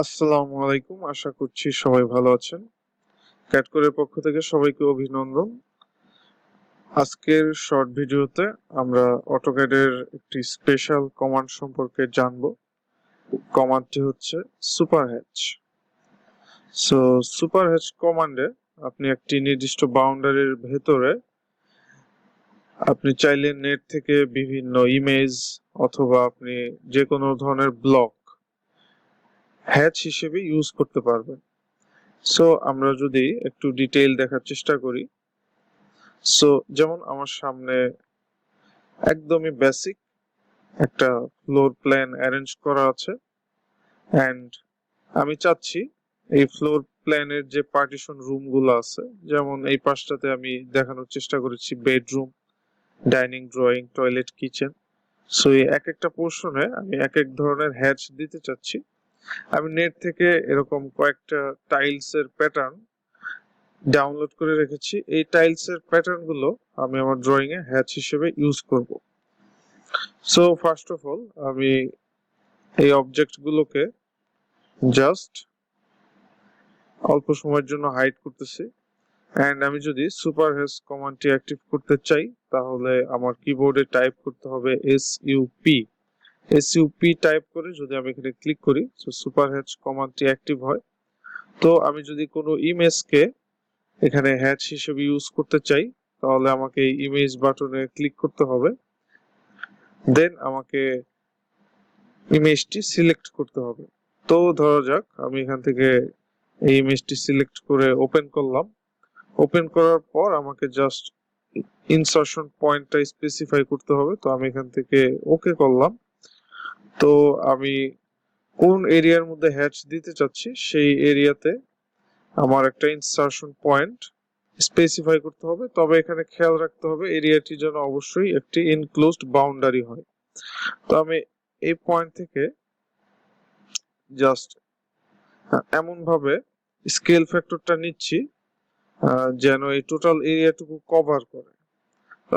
আসসালামু আলাইকুম, আশা করছি সবাই ভালো আছেন। ক্যাডকোরের পক্ষ থেকে সবাইকে অভিনন্দন। আজকের শর্ট ভিডিওতে আমরা অটোক্যাডের একটি স্পেশাল কমান্ড সম্পর্কে জানব। কমান্ডটি হচ্ছে সুপারহ্যাচ। সুপারহ্যাচ কমান্ডে আপনি একটি নির্দিষ্ট বাউন্ডারির ভেতরে আপনি চাইলে নেট থেকে বিভিন্ন ইমেজ অথবা আপনি যে কোনো ধরনের ব্লক হ্যাচ হিসেবে ইউজ করতে পারবেন। আমরা যদি একটু ডিটেইল দেখার চেষ্টা করি, যেমন আমার সামনে একদমই বেসিক একটা ফ্লোর প্ল্যান অ্যারেঞ্জ করা আছে, অ্যান্ড আমি চাচ্ছি এই ফ্লোর প্ল্যানের যে পার্টিশন রুমগুলো আছে, যেমন এই পাশটাতে আমি দেখানোর চেষ্টা করেছি bedroom, dining, drawing, toilet, kitchen. এই এক একটা পোর্শনে আমি এক এক ধরনের হ্যাচ দিতে চাচ্ছি। আমি নেট থেকে এরকম কয়েকটা টাইলস এর প্যাটার্ন ডাউনলোড করে রেখেছি। এই টাইলস এর প্যাটার্ন গুলো আমি আমার ড্রয়িং এ হ্যাচ হিসেবে ইউজ করব। ফার্স্ট অফ অল আমি এই অবজেক্ট গুলোকে জাস্ট অল্প সময়ের জন্য হাইড করতেছি, এন্ড আমি যদি সুপারহ্যাচ কমান্ডটি অ্যাক্টিভ করতে চাই তাহলে আমার কিবোর্ডে টাইপ করতে হবে এসইউপি টাইপ করে যদি আমি এখানে ক্লিক করি, সুপারহ্যাচ কমান্ডটি অ্যাক্টিভ হয়। তো আমি যদি কোনো ইমেজকে এখানে হ্যাচ হিসেবে ইউজ করতে চাই তাহলে আমাকে এই ইমেজ বাটনে ক্লিক করতে হবে, দেন আমাকে ইমেজটি সিলেক্ট করতে হবে। তো ধরা যাক আমি এখান থেকে এই ইমেজটি সিলেক্ট করে ওপেন করলাম। ওপেন করার পর আমাকে জাস্ট ইনসারশন পয়েন্টটা স্পেসিফাই করতে হবে। তো আমি এখান থেকে ওকে করলাম। তো আমি কোন এরিয়ার মধ্যে হ্যাচ দিতে চাচ্ছি সেই এরিয়াতে আমার একটা ইনসারশন পয়েন্ট স্পেসিফাই করতে হবে। তবে এখানে খেয়াল রাখতে হবে এরিয়াটি যেন অবশ্যই একটি ইনক্লোজড বাউন্ডারি হয়। তো আমি এই পয়েন্ট থেকে জাস্ট এমন ভাবে স্কেল ফ্যাক্টরটা নিচ্ছি যেন এই টোটাল এরিয়াটুকু কভার করে।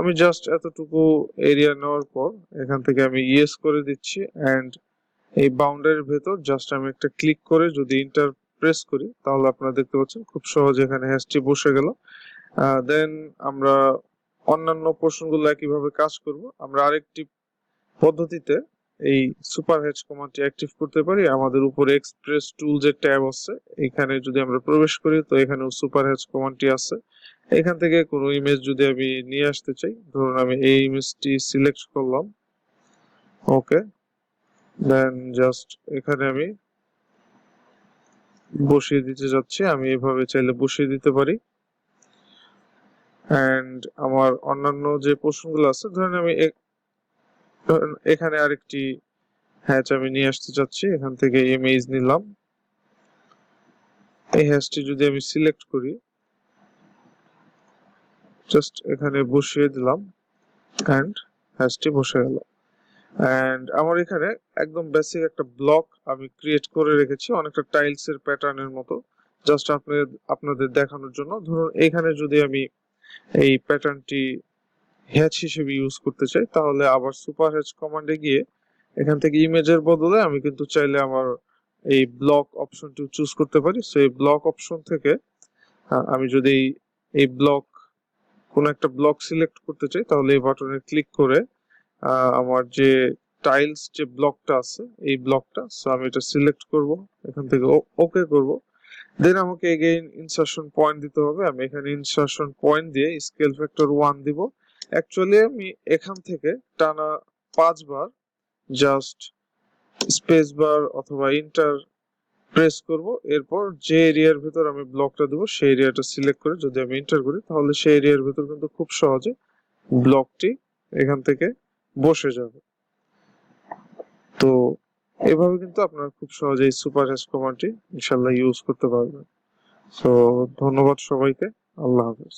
আমি জাস্ট এতটুকু এরিয়া নেওয়ার পর এখান থেকে আমি ইয়েস করে দিচ্ছি, এন্ড এই বাউন্ডারির ভেতর জাস্ট আমি একটা ক্লিক করে যদি ইন্টার প্রেস করি তাহলে আপনারা দেখতে পাচ্ছেন খুব সহজে এখানে হ্যাশটি বসে গেল। দেন আমরা অন্যান্য পোর্শনগুলো একইভাবে কাজ করব। আমরা আরেকটি পদ্ধতিতে এই সুপারহ্যাচ কমান্ডটি অ্যাক্টিভ করতে পারি। আমাদের উপরে এক্সপ্রেস টুলস এর ট্যাব আছে, এখানে যদি আমরা প্রবেশ করি তো এখানেও সুপারহ্যাচ কমান্ডটি আছে। এখান থেকে কোনো ইমেজ যদি আমি নিয়ে আসতে চাই, ধরুন আমি এই ইমেজটি সিলেক্ট করলাম, ওকে, দেন জাস্ট এখানে আমি বসিয়ে দিতে যাচ্ছি। আমি এভাবে চাইলে বসিয়ে দিতে পারি, এন্ড আমার অন্যান্য যে পোর্শনগুলো আছে, ধরেন আমি এখানে আরেকটি হ্যাচ আমি নিয়ে আসতে চাচ্ছি। এখান থেকে ইমেজ নিলাম, এই হ্যাচটি যদি আমি সিলেক্ট করি, জাস্ট এখানে বসিয়ে দিলাম, এন্ড হ্যাচটি বসে গেল। এন্ড আমার এখানে একদম বেসিক একটা ব্লক আমি ক্রিয়েট করে রেখেছি, অনেকটা টাইলস এর প্যাটার্নের মতো, জাস্ট আপনাদের দেখানোর জন্য। ধরুন এখানে যদি আমি এই প্যাটার্নটি হ্যাচ হিসেবে ইউজ করতে চাই তাহলে আবার সুপারহ্যাচ কমান্ডে গিয়ে এখান থেকে ইমেজের বদলে আমি কিন্তু চাইলে আমার এই ব্লক অপশনটি চুজ করতে পারি। এই ব্লক অপশন থেকে আমি যদি এই ব্লক কোনো একটা ব্লক সিলেক্ট করতে চাই তাহলে এই বাটনে ক্লিক করে আমার যে টাইলস যে ব্লকটা আছে এই ব্লকটা, আমি এটা সিলেক্ট করব, এখান থেকে ওকে করব। দেন আমাকে এগেইন ইনসারশন পয়েন্ট দিতে হবে। আমি এখানে ইনসারশন পয়েন্ট দিয়ে স্কেল ফ্যাক্টর 1 দিব। অ্যাকচুয়ালি আমি এখান থেকে টানা 5 বার জাস্ট স্পেস বার অথবা ইন্টার প্রেস করব। এরপর যে এরিয়ার ভিতর আমি ব্লকটা দেবো সেই এরিয়াটা সিলেক্ট করে যদি আমি এন্টার করি তাহলে সেই এরিয়ার ভিতর কিন্তু খুব সহজে ব্লকটি এখান থেকে বসে যাবে। তো এভাবে কিন্তু আপনারা খুব সহজেই সুপারহ্যাচ কমান্ডটি ইনশাআল্লাহ ইউজ করতে পারবেন। ধন্যবাদ সবাইকে। আল্লাহ হাফেজ।